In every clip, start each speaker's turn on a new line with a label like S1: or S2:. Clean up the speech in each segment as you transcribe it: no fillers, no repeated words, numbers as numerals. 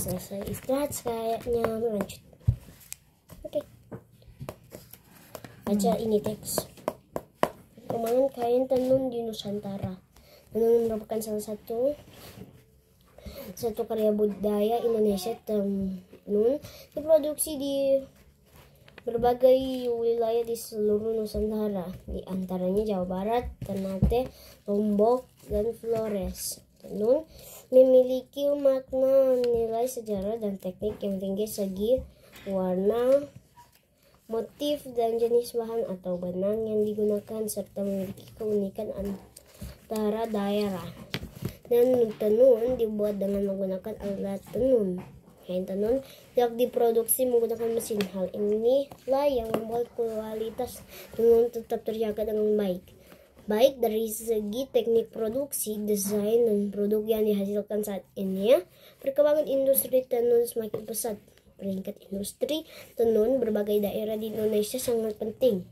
S1: selesai istirahat kayaknya lanjut. Oke. Baca ini teks. Perkembangan kain tenun di Nusantara. Tenun merupakan salah satu karya budaya Indonesia. Tenun diproduksi di berbagai wilayah di seluruh Nusantara, di antaranya Jawa Barat, Ternate, Lombok, dan Flores. Tenun memiliki makna, nilai sejarah, dan teknik yang tinggi segi warna, motif, dan jenis bahan atau benang yang digunakan, serta memiliki keunikan antara daerah. Dan tenun dibuat dengan menggunakan alat tenun. Kain tenun tidak diproduksi menggunakan mesin. Hal inilah yang membuat kualitas tenun tetap terjaga dengan baik dari segi teknik produksi, desain, dan produk yang dihasilkan. Saat ini perkembangan industri tenun semakin pesat. Peringkat industri tenun berbagai daerah di Indonesia sangat penting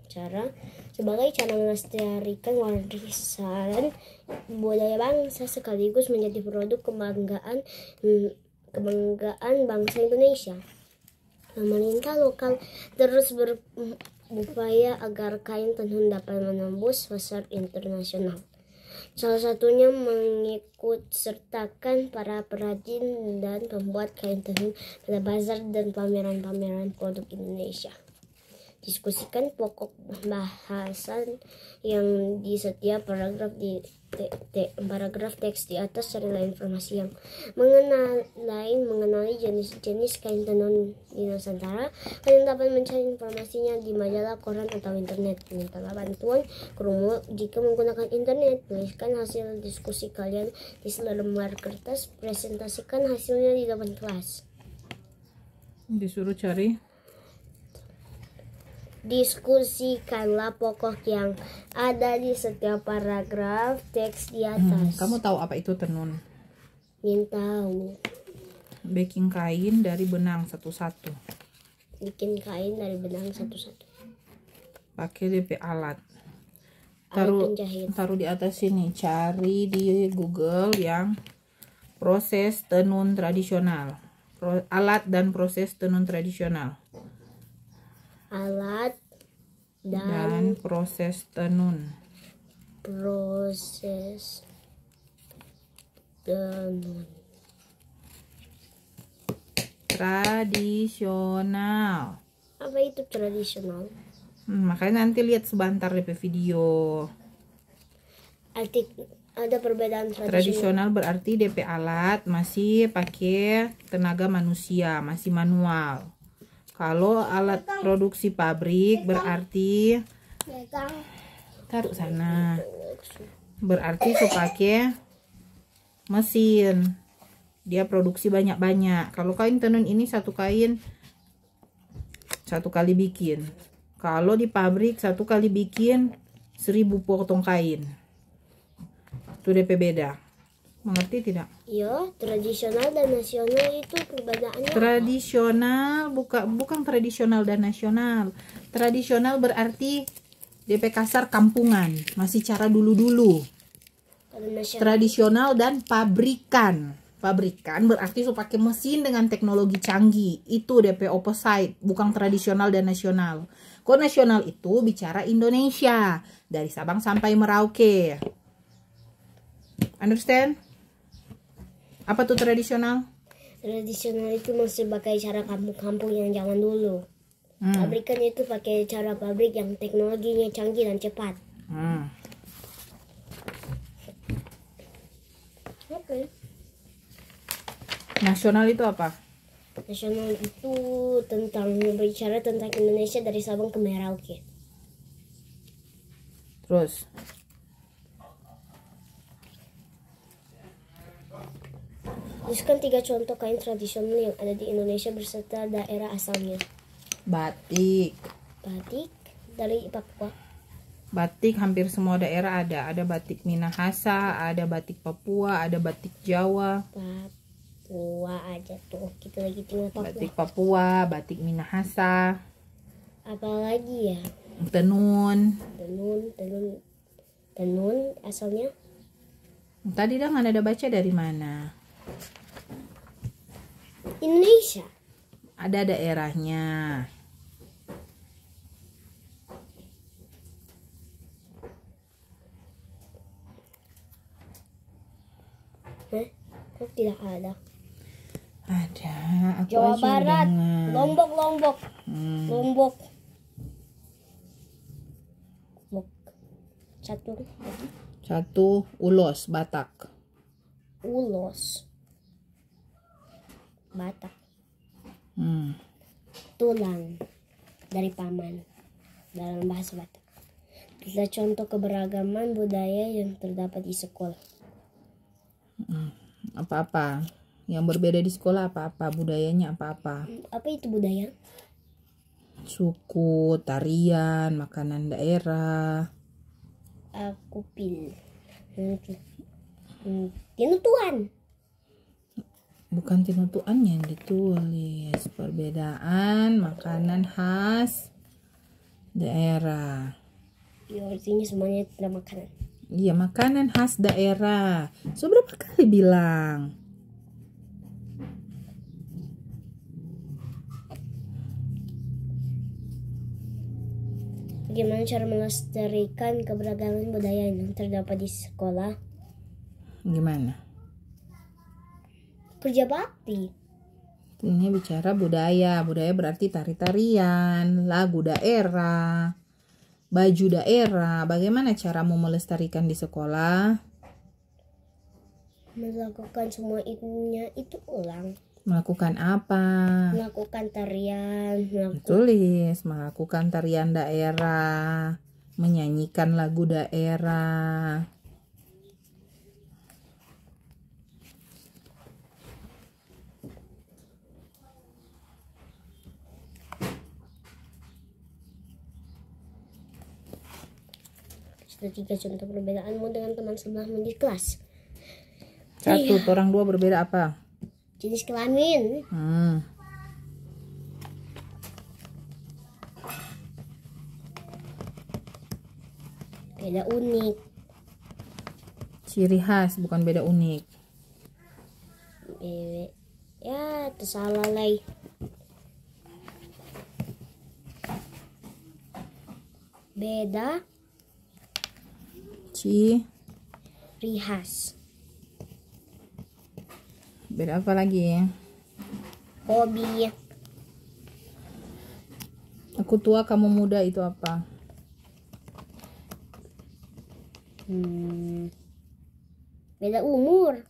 S1: sebagai cara melestarikan warisan budaya bangsa sekaligus menjadi produk kebanggaan bangsa Indonesia. Pemerintah lokal terus berupaya agar kain tenun dapat menembus pasar internasional. Salah satunya mengikut sertakan para perajin dan pembuat kain tenun pada bazar dan pameran-pameran produk Indonesia. Diskusikan pokok bahasan yang di setiap paragraf teks di atas. Carilah informasi yang mengenai jenis-jenis kain tenun di Nusantara. Kalian dapat mencari informasinya di majalah, koran, atau internet. Mintalah bantuan kerumu jika menggunakan internet. Tuliskan hasil diskusi kalian di selembar kertas. Presentasikan hasilnya di depan kelas.
S2: Disuruh cari.
S1: Diskusikanlah pokok yang ada di setiap paragraf teks di atas.
S2: Kamu tahu apa itu tenun?
S1: Tahu.
S2: Bikin kain dari benang satu-satu.
S1: Bikin kain dari benang satu-satu.
S2: Pakai DP alat.
S1: Penjahit.
S2: Taruh di atas sini. Cari di Google yang proses tenun tradisional. Alat dan proses tenun tradisional.
S1: Alat
S2: dan proses tenun.
S1: Proses tenun
S2: tradisional.
S1: Apa itu tradisional?
S2: Makanya nanti lihat sebentar di video.
S1: Ada perbedaan
S2: tradisional berarti DP alat masih pakai tenaga manusia, masih manual. Kalau alat produksi pabrik berarti taruh sana. Berarti pakai mesin. Dia produksi banyak-banyak. Kalau kain tenun ini satu kain satu kali bikin. Kalau di pabrik satu kali bikin 1000 potong kain. Itu DP beda. Mengerti tidak?
S1: Iya, tradisional dan nasional itu perbedaannya.
S2: Tradisional bukan tradisional dan nasional. Tradisional berarti DP kasar kampungan, masih cara dulu-dulu. Tradisional dan pabrikan. Pabrikan berarti pakai mesin dengan teknologi canggih. Itu DP opposite, bukan tradisional dan nasional. Kok nasional itu bicara Indonesia, dari Sabang sampai Merauke. Understand? Apa tuh tradisional?
S1: Tradisional itu masih pakai cara kampung-kampung yang zaman dulu. Pabrikan itu pakai cara pabrik yang teknologinya canggih dan cepat. Oke.
S2: Nasional itu apa?
S1: Nasional itu berbicara tentang Indonesia dari Sabang ke Merauke.
S2: Terus?
S1: Tuliskan 3 contoh kain tradisional yang ada di Indonesia beserta daerah asalnya.
S2: Batik.
S1: Batik dari Papua.
S2: Batik hampir semua daerah ada. Ada batik Minahasa, ada batik Papua, ada batik Jawa.
S1: Papua aja tuh. Kita lagi tinggal Papua.
S2: Batik Papua, batik Minahasa.
S1: Apalagi ya?
S2: Tenun.
S1: Tenun asalnya?
S2: Tadi dah ada baca dari mana?
S1: Indonesia.
S2: Ada daerahnya.
S1: Kok tidak ada?
S2: Ada. Aku
S1: Jawa
S2: aja
S1: Barat,
S2: dengar.
S1: Lombok. Lombok. Lombok. Satu lagi.
S2: Satu, Ulos, Batak.
S1: Ulos. Batak. Tulang dari paman dalam bahasa Batak. Adalah contoh keberagaman budaya yang terdapat di sekolah.
S2: Apa-apa yang berbeda di sekolah, apa-apa budayanya, apa-apa.
S1: Apa itu budaya?
S2: Suku, tarian, makanan daerah.
S1: Aku pilih tinutuan.
S2: Bukan tinutuan yang ditulis. Perbedaan makanan khas daerah.
S1: Ya, artinya semuanya tentang makanan.
S2: Iya, makanan khas daerah. So, berapa kali bilang?
S1: Bagaimana cara melestarikan keberagaman budaya yang terdapat di sekolah?
S2: Gimana?
S1: Kerja bakti.
S2: Ini bicara budaya. Budaya berarti tari-tarian, lagu daerah, baju daerah. Bagaimana caramu melestarikan di sekolah?
S1: Melakukan semua itu ulang.
S2: Melakukan apa?
S1: Melakukan tarian,
S2: Tulis, melakukan tarian daerah, menyanyikan lagu daerah.
S1: Sudah 3 contoh perbedaanmu dengan teman sebelahmu di kelas.
S2: Satu, orang dua berbeda apa?
S1: Jenis kelamin. Beda unik.
S2: Ciri khas, bukan beda unik.
S1: Ya, tersalah lagi. Beda ciri khas.
S2: Beda apa lagi?
S1: Hobi.
S2: Aku tua, kamu muda, itu apa?
S1: Beda umur.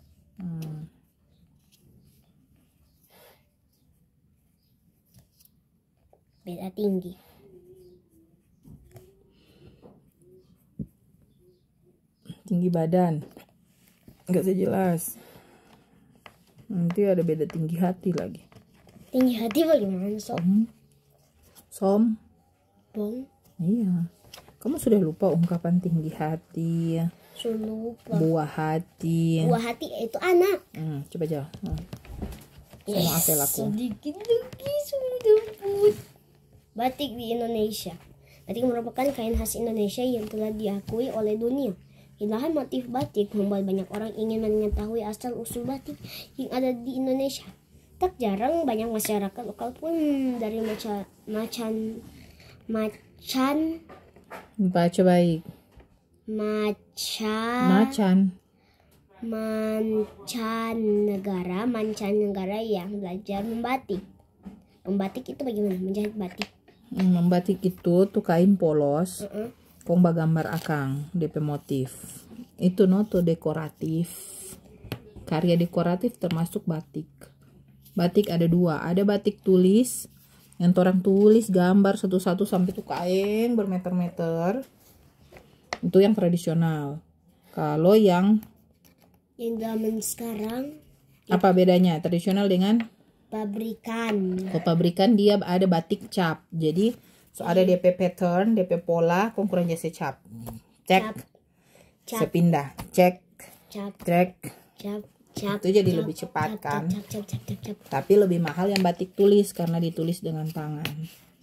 S1: Beda tinggi.
S2: Tinggi badan. Nggak sejelas. Nanti ada beda tinggi hati lagi.
S1: Tinggi hati bagaimana, Sob? Bong.
S2: Iya. Kamu sudah lupa ungkapan tinggi hati,
S1: Lupa.
S2: buah hati.
S1: Buah hati itu anak.
S2: Coba jawab. Sama apel aku.
S1: Sedikit lagi sudah put. Batik di Indonesia. Batik merupakan kain khas Indonesia yang telah diakui oleh dunia. Keindahan motif batik membuat banyak orang ingin mengetahui asal-usul batik yang ada di Indonesia. Tak jarang banyak masyarakat lokal pun dari macan
S2: Baca baik.
S1: mancanegara yang belajar membatik. Membatik itu bagaimana? Menjahit batik.
S2: Membatik itu tuh kain polos. Komba gambar akang DP motif. Itu tuh dekoratif. Karya dekoratif termasuk batik. Batik ada 2. Ada batik tulis yang orang tulis gambar satu-satu sampai tuh kain bermeter-meter. Itu yang tradisional. Kalau yang
S1: zaman sekarang
S2: apa bedanya tradisional dengan
S1: pabrikan?
S2: Kalau pabrikan dia ada batik cap. Jadi ada DP pattern, DP pola, konkuren jasa cap. Cek. Sepindah. Cek. Cap. Itu jadi lebih cepat kan. Tapi lebih mahal yang batik tulis karena ditulis dengan tangan.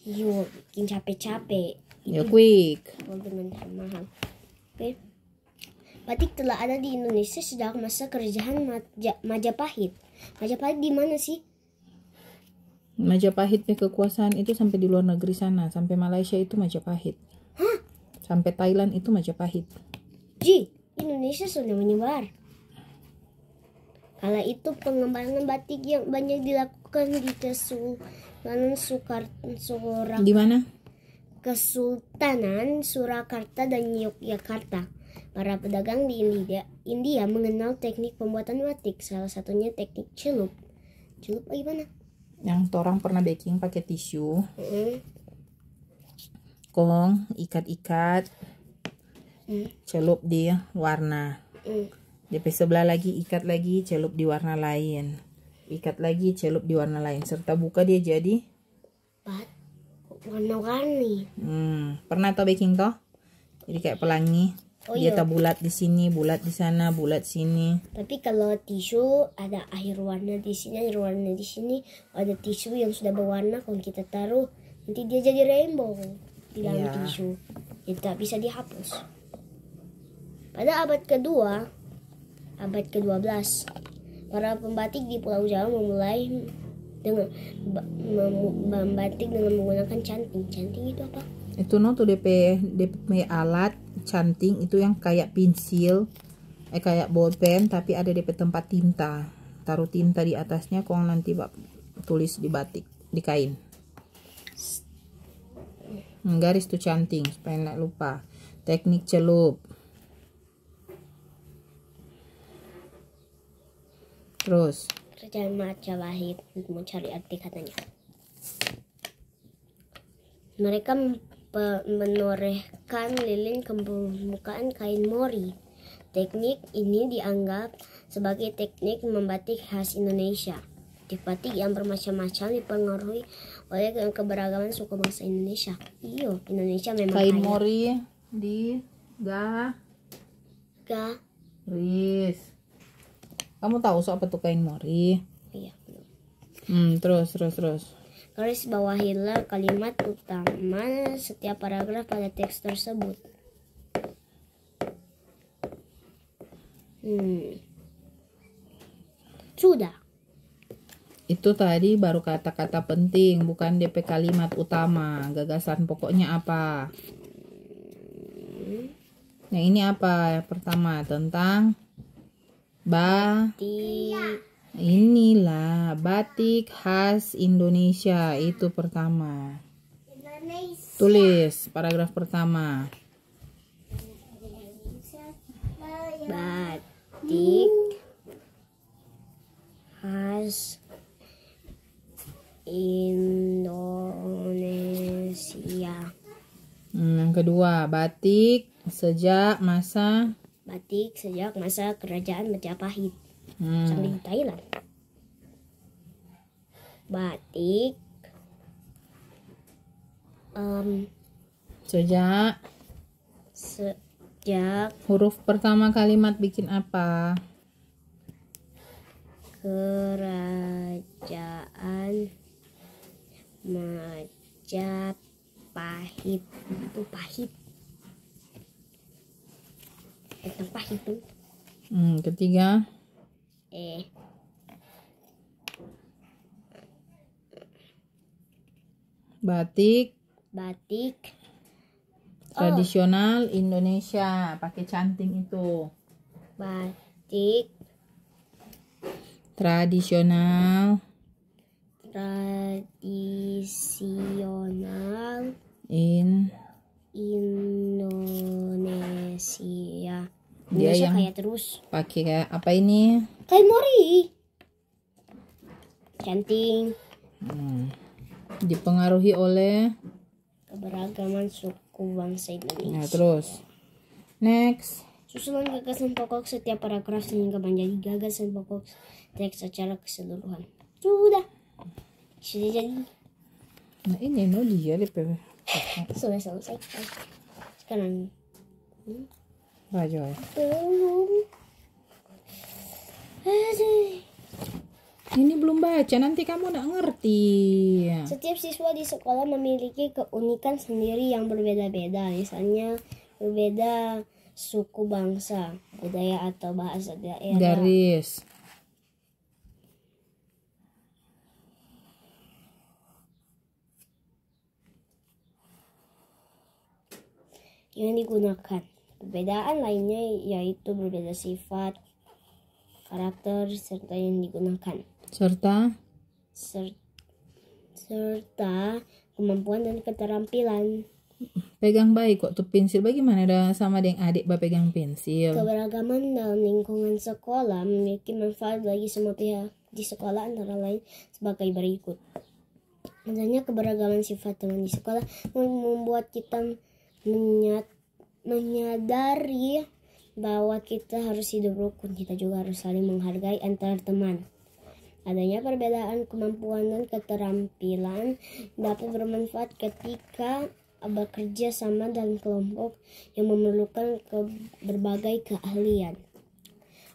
S1: Yo, bikin capek-capek.
S2: Ya quick.
S1: Dengan mahal. Oke. Batik telah ada di Indonesia sejak masa kerajaan Majapahit. Majapahit di mana sih?
S2: Majapahitnya kekuasaan itu sampai di luar negeri sana, sampai Malaysia itu Majapahit.
S1: Hah?
S2: Sampai Thailand itu Majapahit.
S1: Ji, Indonesia sudah menyebar. Kala itu pengembangan batik yang banyak dilakukan di
S2: Di mana?
S1: Kesultanan Surakarta dan Yogyakarta. Para pedagang di India mengenal teknik pembuatan batik, salah satunya teknik celup. Celup bagaimana?
S2: Yang orang pernah baking pakai tisu, kong ikat-ikat, celup di warna. DP sebelah lagi ikat lagi, celup di warna lain, ikat lagi, celup di warna lain, serta buka dia jadi
S1: warna-warni.
S2: Pernah tau baking toh? Jadi kayak pelangi. Dia tak bulat di sini, bulat di sana, bulat sini.
S1: Tapi kalau tisu ada air warna di sini, air warna di sini. Ada tisu yang sudah berwarna, kalau kita taruh nanti dia jadi rainbow di dalam tisu. Jadi tak bisa dihapus. Pada abad kedua, abad ke-12, para pembatik di Pulau Jawa memulai dengan membatik dengan menggunakan canting. Canting itu apa?
S2: Itu tuh DP alat canting itu yang kayak pensil, kayak bolpen tapi ada DP tempat tinta. Taruh tinta di atasnya, kok nanti tulis di batik, di kain. Garis tuh canting supaya nggak lupa. Teknik celup. Terus
S1: Kerjaan Majapahit, mau cari arti katanya. Mereka menorehkan lilin ke permukaan kain mori. Teknik ini dianggap sebagai teknik membatik khas Indonesia. Motif batik yang bermacam-macam dipengaruhi oleh keberagaman suku bangsa Indonesia. Iyo, Indonesia memang
S2: kain
S1: kaya.
S2: mori di garis. Kamu tahu soal apa tuh kain mori?
S1: Iya.
S2: Terus.
S1: Garis bawahilah kalimat utama setiap paragraf pada teks tersebut. Sudah.
S2: Itu tadi baru kata-kata penting, bukan DP kalimat utama. Gagasan pokoknya apa? Nah ini apa? Pertama tentang inilah batik khas Indonesia, itu pertama. Tulis paragraf pertama.
S1: Batik khas Indonesia.
S2: Yang kedua, batik sejak masa
S1: kerajaan Majapahit sampai Thailand. Batik
S2: sejak huruf pertama kalimat bikin apa?
S1: Kerajaan Majapahit. Itu pahit. Tentang pahit tuh.
S2: Ketiga. Batik tradisional Indonesia, pakai canting itu.
S1: Batik
S2: tradisional
S1: Indonesia.
S2: Dia yang
S1: kayak terus
S2: pakai kayak apa ini?
S1: Kain mori. Canting.
S2: Dipengaruhi oleh
S1: keberagaman suku bangsa Indonesia.
S2: Nah, terus next.
S1: Susunan gagasan pokok setiap paragraf sehingga menjadi gagasan pokok teks secara keseluruhan. Sudah jadi.
S2: Nah ini dia DP.
S1: Sudah selesai. Sekarang
S2: Bajoy. Ini belum baca, nanti kamu nggak ngerti.
S1: Setiap siswa di sekolah memiliki keunikan sendiri yang berbeda-beda. Misalnya berbeda suku bangsa, budaya atau bahasa daerah.
S2: Garis.
S1: yang digunakan. Perbedaan lainnya yaitu berbeda sifat, karakter, serta yang digunakan.
S2: Serta
S1: Serta kemampuan dan keterampilan.
S2: pegang baik kok tuh pensil. Bagaimana ada sama dengan adik pegang pensil?
S1: Keberagaman dalam lingkungan sekolah memiliki manfaat bagi semua pihak di sekolah, antara lain sebagai berikut. Adanya keberagaman sifat teman di sekolah membuat kita menyadari bahwa kita harus hidup rukun. Kita juga harus saling menghargai antar teman. Adanya perbedaan kemampuan dan keterampilan dapat bermanfaat ketika bekerja sama dalam kelompok yang memerlukan berbagai keahlian.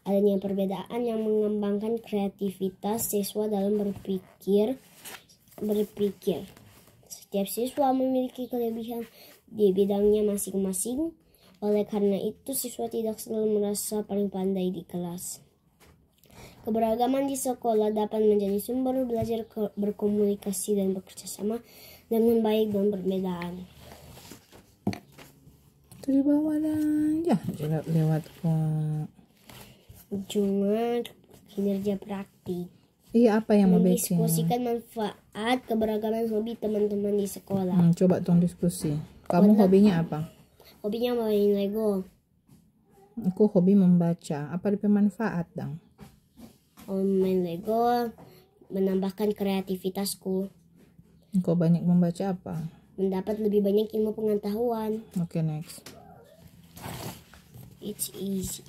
S1: Adanya perbedaan yang mengembangkan kreativitas siswa dalam berpikir. Setiap siswa memiliki kelebihan di bidangnya masing-masing. Oleh karena itu, siswa tidak selalu merasa paling pandai di kelas. Keberagaman di sekolah dapat menjadi sumber belajar berkomunikasi dan bekerja sama dengan baik dan perbedaan.
S2: Itu di bawah dan ya lewat kok.
S1: Cuma kinerja praktik.
S2: Iya, apa yang mau baca?
S1: Mendiskusikan manfaat keberagaman hobi teman-teman di sekolah.
S2: Coba tong diskusi. Kamu hobinya apa?
S1: Hobinya main Lego.
S2: Aku hobi membaca. Apa ada manfaat dong?
S1: Main Lego menambahkan kreativitasku.
S2: Kau banyak membaca apa?
S1: Mendapat lebih banyak ilmu pengetahuan.
S2: Oke, next.
S1: It's easy.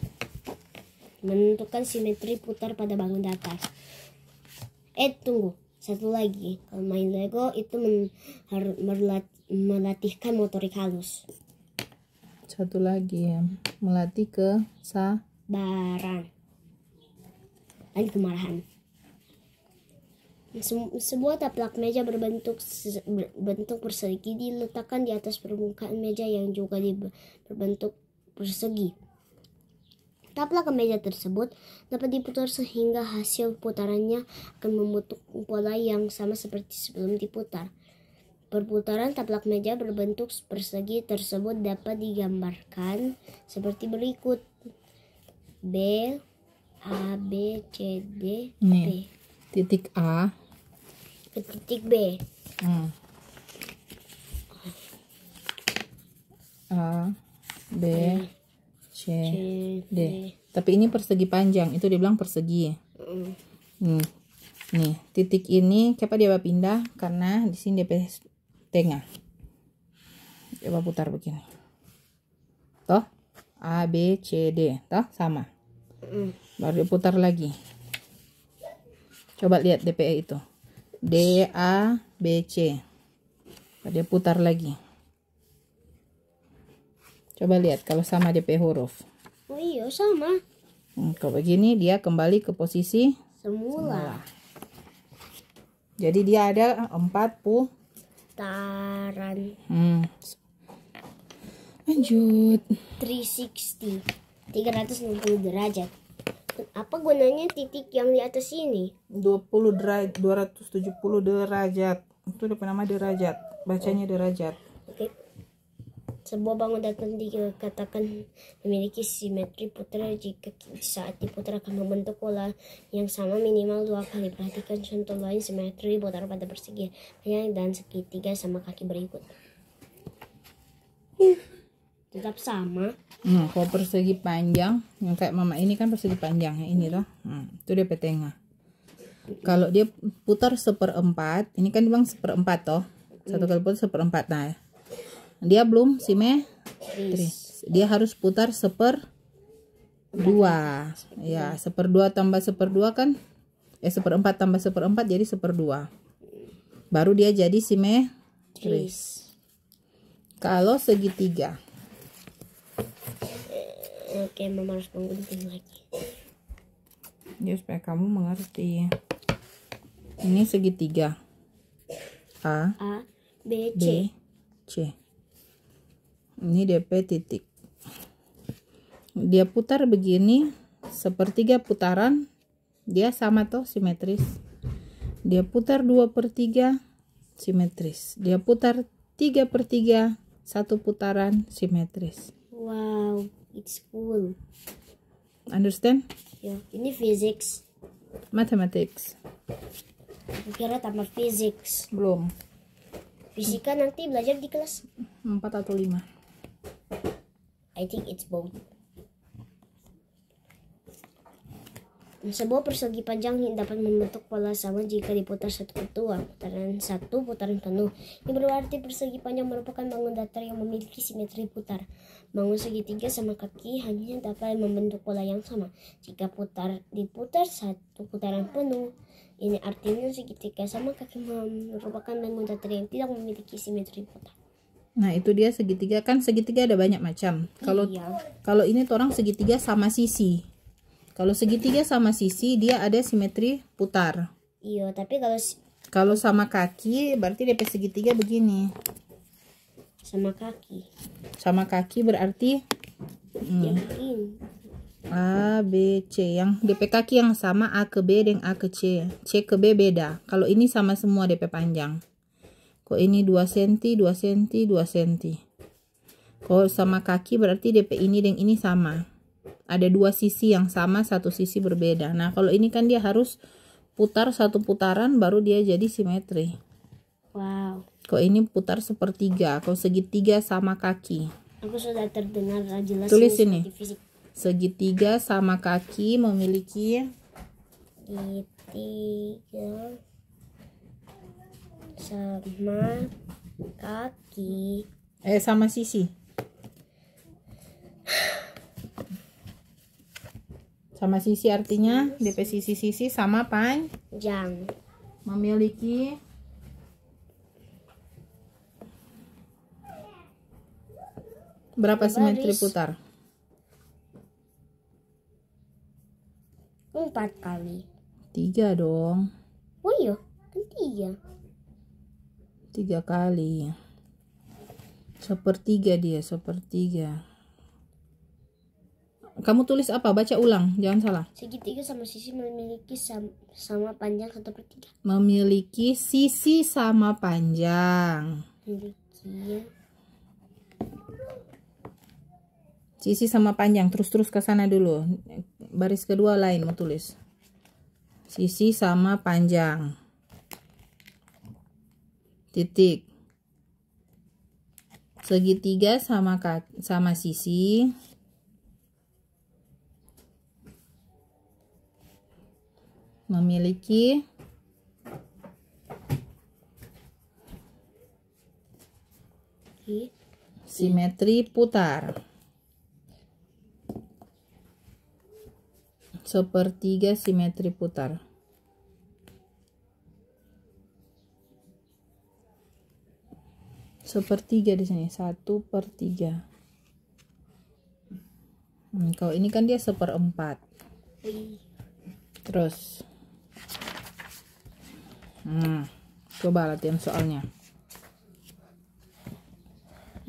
S1: Menentukan simetri putar pada bangun datar. Tunggu. Satu lagi. Kalau main Lego itu melatihkan motorik halus.
S2: Satu lagi ya. Melatih
S1: kesabaran dan kemarahan. Sebuah taplak meja berbentuk persegi diletakkan di atas permukaan meja yang juga berbentuk persegi. Taplak meja tersebut dapat diputar sehingga hasil putarannya akan membentuk pola yang sama seperti sebelum diputar. Perputaran taplak meja berbentuk persegi tersebut dapat digambarkan seperti berikut. B, A, B, C, D, B.
S2: Titik A
S1: Ke titik B.
S2: A, B, C, D. Tapi ini persegi panjang. Itu dibilang persegi. Nih, titik ini kenapa dia pindah? Karena di sini dia tengah. Coba putar begini. Toh? A, B, C, D. Toh? Sama. Baru diputar lagi. Coba lihat DPE itu. D, A, B, C. Dia putar lagi. Coba lihat kalau sama DP huruf.
S1: Oh iya, sama.
S2: Kalau begini dia kembali ke posisi
S1: semula.
S2: Jadi dia ada 4
S1: putaran.
S2: Lanjut.
S1: 360 derajat. Apa gunanya titik yang di atas ini?
S2: 270 derajat. Itu DP nama derajat. Bacanya derajat.
S1: Oke. Sebuah bangun datar dikatakan memiliki simetri putar jika saat diputar akan membentuk pola yang sama minimal 2 kali. Perhatikan contoh lain simetri putar pada persegi panjang dan segitiga sama kaki berikut. Tetap sama.
S2: Kalau persegi panjang yang kayak mama ini kan persegi panjang ya, ini loh. Itu DP tengah. Kalau dia putar 1/4, ini kan dibilang 1/4 toh. Satu kali putar 1/4. Nah, dia belum simetris. Dia harus putar 1/2. Ya, 1/2 tambah 1/2 kan 1/4 tambah 1/4 jadi 1/2. Baru dia jadi simetris. Kalau segitiga.
S1: Oke, mama harus menggunting lagi.
S2: Ya, supaya kamu mengerti. Ini segitiga. A,
S1: B,
S2: C. Ini DP titik. Dia putar begini 1/3 putaran. Dia sama toh simetris. Dia putar 2/3 simetris. Dia putar 3/3 Satu putaran simetris.
S1: Wow, it's cool.
S2: Understand?
S1: Ya, ini physics.
S2: Mathematics.
S1: Aku kira tambah physics.
S2: Belum.
S1: Fisika nanti belajar di kelas.
S2: 4 atau 5.
S1: I think it's both. Sebuah persegi panjang dapat membentuk pola sama jika diputar satu ketua, putaran penuh. Ini berarti persegi panjang merupakan bangun datar yang memiliki simetri putar. Bangun segitiga sama kaki hanya dapat membentuk pola yang sama jika diputar satu putaran penuh. Ini artinya segitiga sama kaki merupakan bangun datar yang tidak memiliki simetri putar.
S2: Nah, itu dia segitiga. Kan segitiga ada banyak macam. Kalau ini orang segitiga sama sisi. Kalau segitiga sama sisi dia ada simetri putar.
S1: Iya, tapi
S2: kalau sama kaki berarti DP segitiga begini.
S1: Sama kaki.
S2: Sama kaki berarti
S1: Ya begini.
S2: A, B, C. Yang DP kaki yang sama A ke B dan A ke C. C ke B beda. Kalau ini sama semua DP panjang. Kok ini 2 cm, 2 cm, 2 cm. Kalau sama kaki berarti DP ini dan ini sama. Ada 2 sisi yang sama, satu sisi berbeda. Nah, kalau ini kan dia harus putar satu putaran baru dia jadi simetri.
S1: Wow.
S2: Kok ini putar sepertiga. Kalau segitiga sama kaki.
S1: Aku sudah terdengar jelas.
S2: Tulis ini. Segitiga sama kaki memiliki
S1: segitiga sama kaki.
S2: Sama sisi. Sama sisi artinya DP sisi-sisi sama
S1: panjang.
S2: Memiliki berapa simetri putar?
S1: 4 kali.
S2: 3 dong.
S1: Oh iya, kan 3.
S2: 3 kali. Sepertiga dia, sepertiga. Kamu tulis apa? Baca ulang, jangan salah.
S1: Segitiga sama sisi memiliki sama panjang 1/3.
S2: Memiliki sisi sama panjang. Sisi sama panjang, terus ke sana dulu. Baris kedua lain mau tulis. Sisi sama panjang. Titik. Segitiga sama sisi. Memiliki simetri putar. Sepertiga simetri putar. Sepertiga di sini, 1/3. Kalau ini kan dia 1/4. Terus coba latihan soalnya.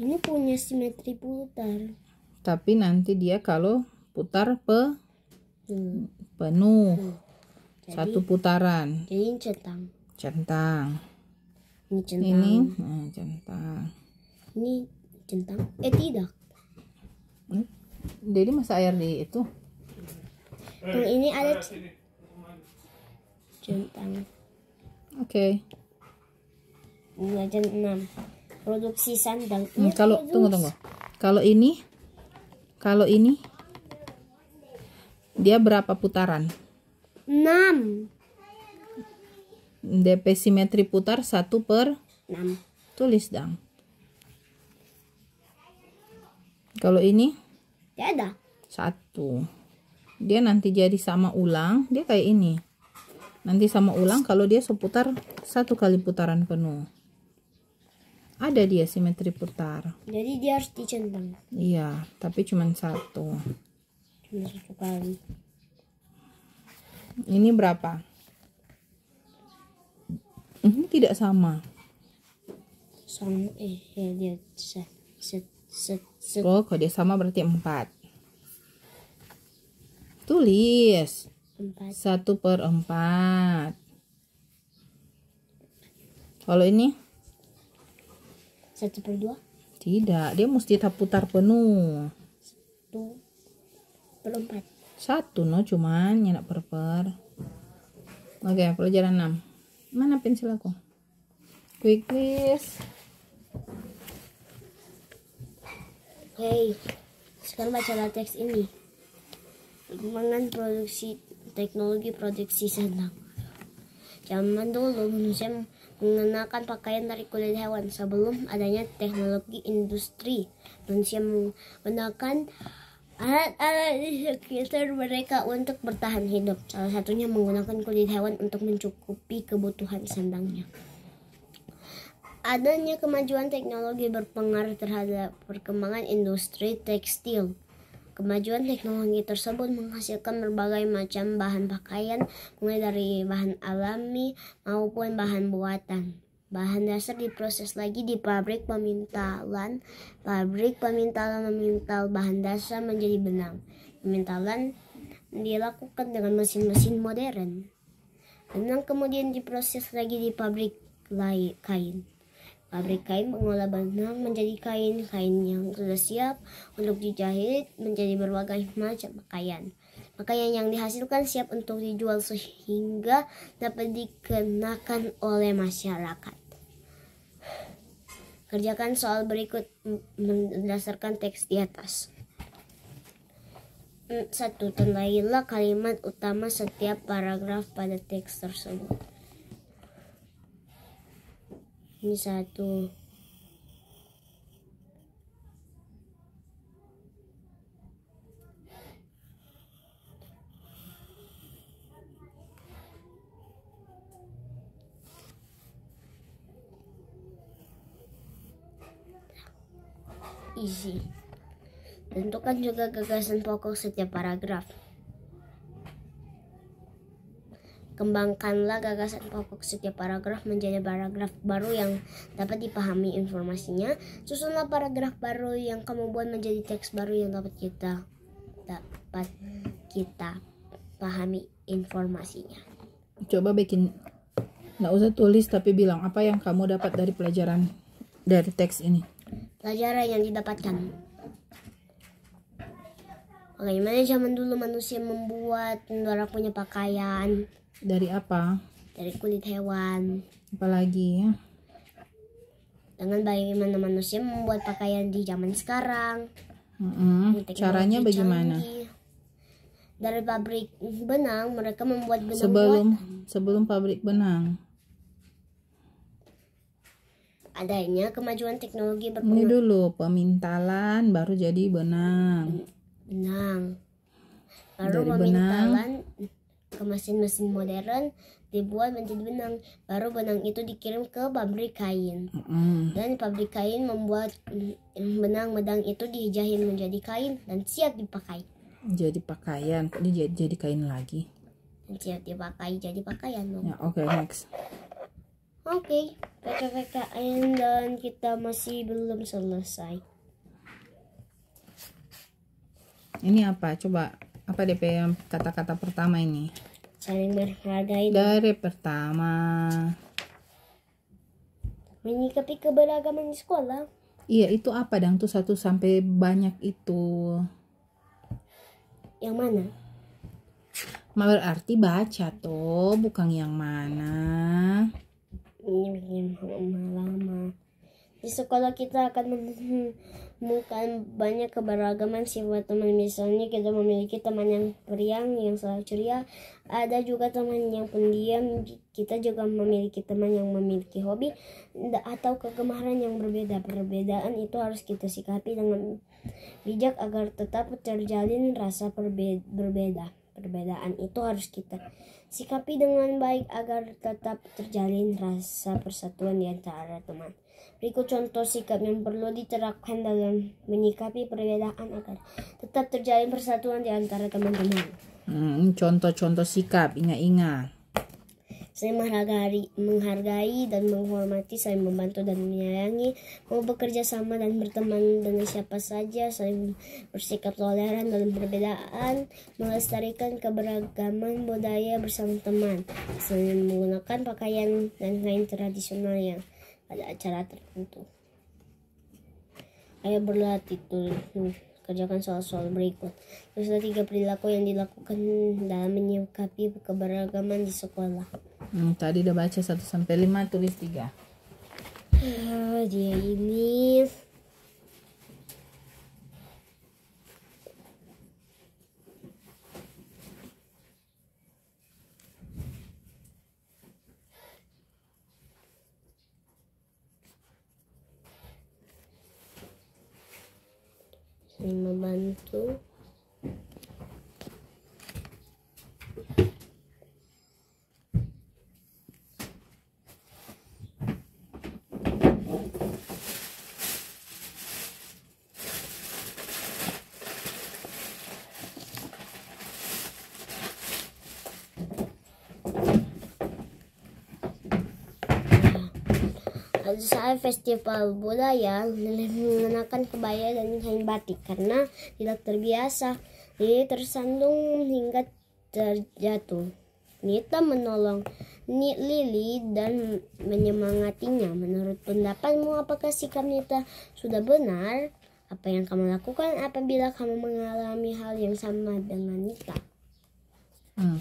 S1: Ini punya simetri putar.
S2: Tapi nanti dia kalau putar penuh. Satu putaran.
S1: Jadi centang. Ini centang.
S2: Ini centang.
S1: Ini centang. Tidak.
S2: Jadi masa air di itu.
S1: Yang ini ada centang.
S2: Oke.
S1: Belajar 6. Produksi sandang.
S2: Kalau tunggu. Kalau ini dia berapa putaran?
S1: 6.
S2: DP simetri putar 1/6. Tulis dong. Kalau ini?
S1: Tidak ada.
S2: 1. Dia nanti jadi sama ulang. Dia kayak ini. Nanti sama ulang kalau dia seputar 1 kali putaran penuh. Ada dia simetri putar.
S1: Jadi dia harus dicentang.
S2: Iya, tapi cuma 1.
S1: Cuma 1 kali.
S2: Ini berapa? Ini tidak sama.
S1: Sama dia
S2: Oh, kalau dia sama berarti 4. Tulis 1/4. Kalau ini
S1: 1/2.
S2: Tidak, dia mesti putar penuh.
S1: Tuh, belum 4.
S2: Satu no cuman nyenak perper. Oke, pelajaran 6. Mana pensil aku? Quick please.
S1: Oke, sekarang bacalah teks ini. Perkembangan teknologi produksi sandang. Zaman dulu manusia mengenakan pakaian dari kulit hewan. Sebelum adanya teknologi industri, manusia menggunakan alat-alat di sekitar mereka untuk bertahan hidup. Salah satunya menggunakan kulit hewan untuk mencukupi kebutuhan sandangnya. Adanya kemajuan teknologi berpengaruh terhadap perkembangan industri tekstil. Kemajuan teknologi tersebut menghasilkan berbagai macam bahan pakaian, mulai dari bahan alami maupun bahan buatan. Bahan dasar diproses lagi di pabrik pemintalan. Pabrik pemintalan memintal bahan dasar menjadi benang. Pemintalan dilakukan dengan mesin-mesin modern. Benang kemudian diproses lagi di pabrik kain. Pabrik kain mengolah benang menjadi kain. Kain yang sudah siap untuk dijahit menjadi berbagai macam pakaian. Pakaian yang dihasilkan siap untuk dijual sehingga dapat dikenakan oleh masyarakat. Kerjakan soal berikut berdasarkan teks di atas. 1. Tandailah kalimat utama setiap paragraf pada teks tersebut. Ini 1. Isi. Tentukan juga gagasan pokok setiap paragraf. Kembangkanlah gagasan pokok setiap paragraf menjadi paragraf baru yang dapat dipahami informasinya. Susunlah paragraf baru yang kamu buat menjadi teks baru yang dapat kita pahami informasinya.
S2: Coba bikin, nggak usah tulis tapi bilang apa yang kamu dapat dari pelajaran dari teks ini.
S1: Pelajaran yang didapatkan. Bagaimana zaman dulu manusia membuat punya pakaian.
S2: Dari apa?
S1: Dari kulit hewan.
S2: Apalagi?
S1: Dengan bagaimana manusia membuat pakaian di zaman sekarang.
S2: Caranya bagaimana?
S1: Canggih. Dari pabrik benang, mereka membuat benang
S2: sebelum pabrik benang.
S1: Adanya kemajuan teknologi
S2: Ini dulu pemintalan baru jadi benang.
S1: Baru
S2: dari
S1: pemintalan ke mesin-mesin modern dibuat menjadi benang. Baru benang itu dikirim ke pabrik kain. Dan pabrik kain membuat benang-benang itu dijahit menjadi kain dan siap dipakai.
S2: Jadi pakaian, kok dia jadi kain lagi?
S1: Dan siap dipakai jadi pakaian dong.
S2: Ya, oke, next.
S1: Oke, PKKN dan kita masih belum selesai.
S2: Ini apa? Coba apa DP yang kata-kata pertama ini?
S1: Saling menghargai.
S2: Dari pertama.
S1: Menyikapi keberagaman di sekolah.
S2: Iya, itu apa dang tuh 1 sampai banyak itu?
S1: Yang mana?
S2: Berarti baca toh, bukan yang mana.
S1: Ini bikin lama. Di sekolah kita akan menemukan banyak keberagaman sifat teman. Misalnya kita memiliki teman yang periang, yang selalu ceria. Ada juga teman yang pendiam. Kita juga memiliki teman yang memiliki hobi atau kegemaran yang berbeda. Perbedaan itu harus kita sikapi dengan bijak agar tetap terjalin rasa berbeda. Perbedaan itu harus kita sikapi dengan baik agar tetap terjalin rasa persatuan di antara teman. Berikut contoh sikap yang perlu diterapkan dalam menyikapi perbedaan agar tetap terjalin persatuan di antara teman-teman.
S2: Contoh-contoh sikap, ingat-ingat.
S1: Saling menghargai dan menghormati, saling membantu dan menyayangi, mau bekerja sama dan berteman dengan siapa saja, saling bersikap toleran dalam perbedaan, melestarikan keberagaman budaya bersama teman, saling menggunakan pakaian dan kain tradisional yang pada acara tertentu. Ayo berlatih tuh. Kerjakan soal-soal berikut. Teruslah 3 perilaku yang dilakukan dalam menyikapi keberagaman di sekolah.
S2: Tadi udah baca 1-5, tulis 3.
S1: Dia ini membantu saat festival budaya mengenakan kebaya dan kain batik karena tidak terbiasa. Lili tersandung hingga terjatuh. Nita menolong Lili dan menyemangatinya. Menurut pendapatmu, apakah sikap Nita sudah benar? Apa yang kamu lakukan apabila kamu mengalami hal yang sama dengan Nita?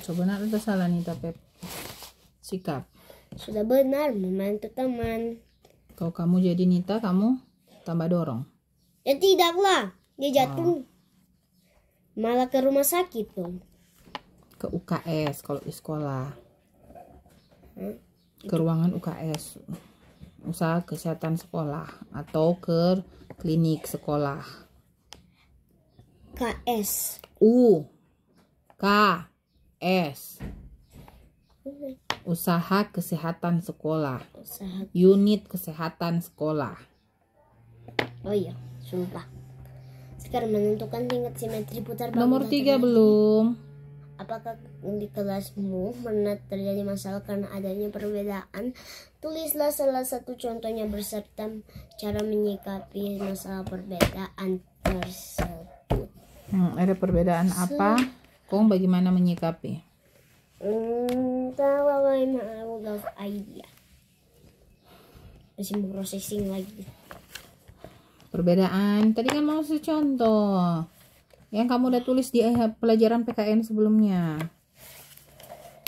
S2: Sebenarnya itu salah Nita, Pep. Sikap.
S1: Sudah benar membantu teman.
S2: Kalau kamu jadi Nita, kamu tambah dorong.
S1: Ya tidaklah, dia jatuh malah ke rumah sakit tuh.
S2: Ke UKS kalau di sekolah. Ke ruangan UKS, usaha kesehatan sekolah, atau ke klinik sekolah.
S1: KS.
S2: KS. Usaha kesehatan sekolah.
S1: Usaha.
S2: Unit kesehatan sekolah.
S1: Oh iya, sumpah. Sekarang menentukan tingkat simetri putar
S2: Nomor
S1: bangunan
S2: 3 belum.
S1: Apakah di kelasmu pernah terjadi masalah karena adanya perbedaan? Tulislah salah satu contohnya beserta cara menyikapi masalah perbedaan tersebut.
S2: Ada perbedaan apa? Kong bagaimana menyikapi?
S1: Out of idea. Masih processing lagi.
S2: Perbedaan tadi kan mau contoh yang kamu udah tulis di pelajaran PKN sebelumnya.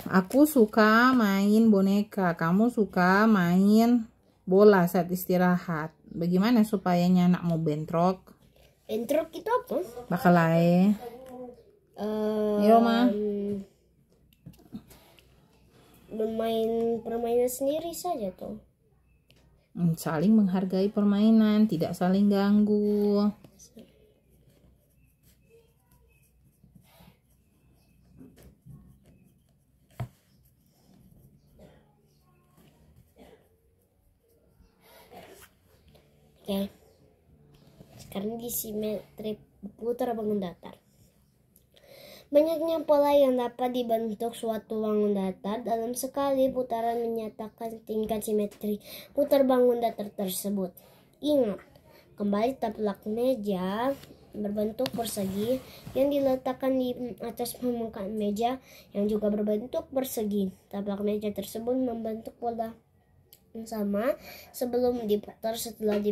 S2: Aku suka main boneka, kamu suka main bola saat istirahat. Bagaimana supayanya anakmu bentrok?
S1: Bentrok itu apa?
S2: Bakalae. Yo ma.
S1: Bermain permainan sendiri saja tuh.
S2: Saling menghargai permainan, tidak saling ganggu.
S1: Oke. Sekarang di simetri putar bangun datar. Banyaknya pola yang dapat dibentuk suatu bangun datar dalam sekali putaran menyatakan tingkat simetri putar bangun datar tersebut. Ingat, kembali taplak meja berbentuk persegi yang diletakkan di atas permukaan meja yang juga berbentuk persegi. Taplak meja tersebut membentuk pola yang sama sebelum diputar. Setelah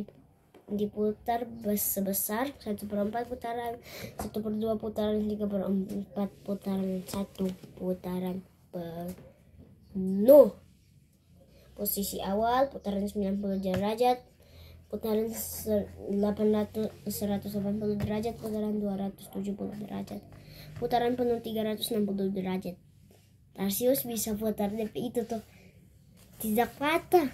S1: diputar sebesar 1/4 putaran, 1/2 putaran, 3/4 putaran, 1 putaran penuh. Posisi awal putaran 90 derajat, putaran 180 derajat, putaran 270 derajat, putaran penuh 360 derajat. Tarsius bisa putar DP itu tuh tidak patah.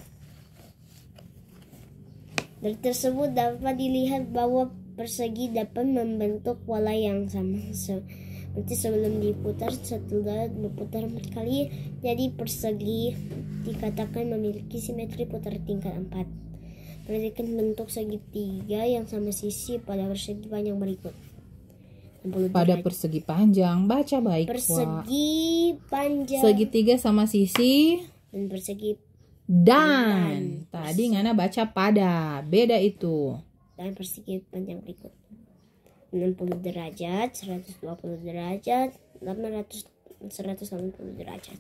S1: Dari tersebut dapat dilihat bahwa persegi dapat membentuk pola yang sama seperti sebelum diputar. Setelah diputar 4 kali, jadi persegi dikatakan memiliki simetri putar tingkat 4. Perhatikan bentuk segitiga yang sama sisi pada persegi panjang berikut.
S2: Pada persegi panjang, baca baik.
S1: Persegi panjang.
S2: Segitiga sama sisi
S1: Dan persegi
S2: dan tadi Ngana baca pada, beda itu.
S1: Dan persegi panjang berikut 60 derajat, 120 derajat, 180 derajat.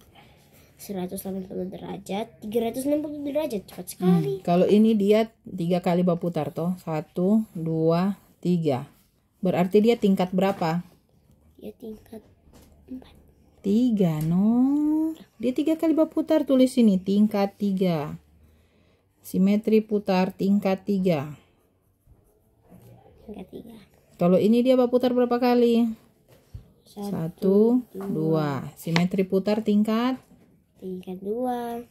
S1: 180 derajat, 360 derajat, cepat sekali.
S2: Kalau ini dia 3 kali berputar toh. 1, 2, 3. Berarti dia tingkat berapa?
S1: Ya tingkat 4.
S2: 3 no. Dia 3 kali berputar, tulis sini tingkat 3. Simetri putar tingkat 3.
S1: Tingkat 3.
S2: Kalau ini dia berputar berapa kali? 1,
S1: 1,
S2: 2. Simetri putar tingkat
S1: 2.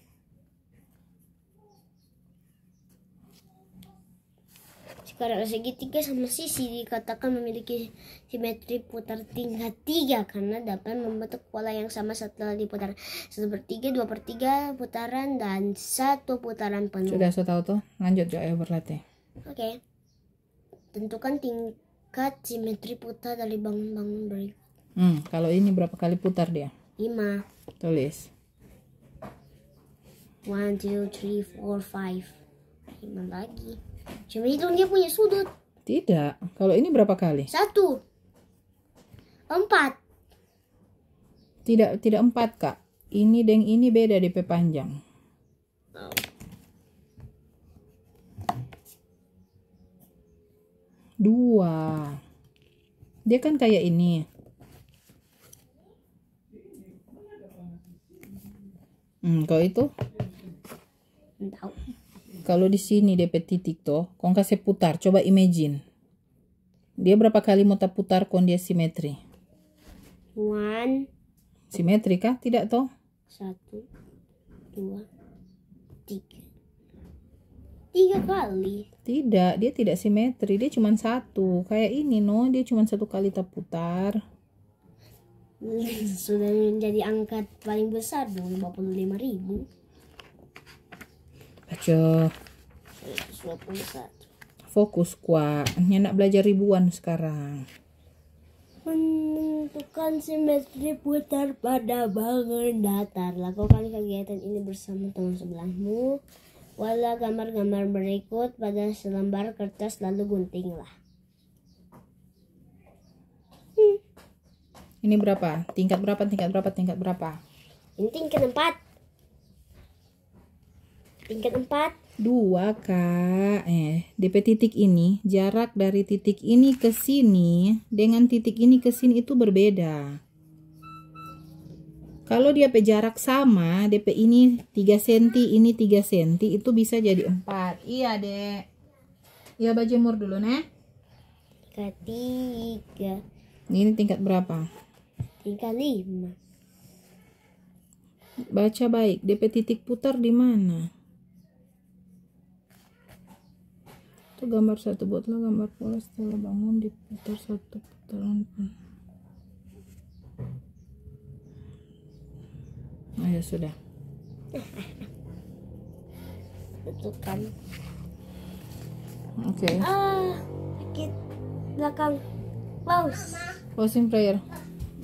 S1: Sekarang segitiga sama sisi dikatakan memiliki simetri putar tingkat 3 karena dapat membentuk pola yang sama setelah diputar 1/3, 2/3 putaran dan 1 putaran penuh.
S2: Sudah saya tahu tuh. Lanjut ya berlatih.
S1: Oke. Tentukan tingkat simetri putar dari bangun-bangun berikut.
S2: Kalau ini berapa kali putar dia?
S1: 5.
S2: Tulis.
S1: 1, 2, 3, 4, 5. 5 lagi. Coba hitung dia punya sudut.
S2: Tidak. Kalau ini berapa kali?
S1: 1, 4.
S2: Tidak 4 kak. Ini dan ini beda DP panjang.
S1: Oh.
S2: Dua. Dia kan kayak ini. Kalau itu?
S1: Tahu.
S2: Kalau di sini DP titik toh, kong kasih putar. Coba imagine. Dia berapa kali mau putar kon dia simetri?
S1: 1.
S2: Simetri kah? Tidak toh?
S1: 1, 2, 3. 3 kali.
S2: Tidak, dia tidak simetri. Dia cuma 1. Kayak ini no, dia cuma 1 kali terputar.
S1: Sudah menjadi angka paling besar dong, 45.000.
S2: Baca.
S1: 121.
S2: Fokus kuat. Nak belajar ribuan sekarang.
S1: Menentukan simetri putar pada bangun datar. Lakukan kegiatan ini bersama teman sebelahmu. Buatlah gambar-gambar berikut pada selembar kertas lalu guntinglah.
S2: Ini berapa? Tingkat berapa? Tingkat berapa? Tingkat berapa?
S1: Ini tingkat 4. Tingkat 4.
S2: 2 kak. DP titik ini, jarak dari titik ini ke sini dengan titik ini ke sini itu berbeda. Kalau dia jarak sama, DP ini 3 cm, ini 3 cm, itu bisa jadi 4. Iya dek. Ya bajemur dulu nih.
S1: Tingkat 3.
S2: Ini tingkat berapa?
S1: Tingkat 5.
S2: Baca baik, DP titik putar di mana? Itu gambar 1, buatlah gambar pola setelah bangun diputar 1 putaran. Ayo sudah.
S1: Tentukan.
S2: Oke.
S1: Sakit belakang. Pause.
S2: Closing prayer.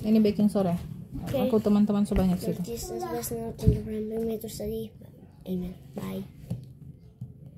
S2: Ini baking sore.
S1: Oke.
S2: Aku teman-teman sebanyak situ.
S1: Jesus bless now, thank you for helping me to study. Amen. Bye.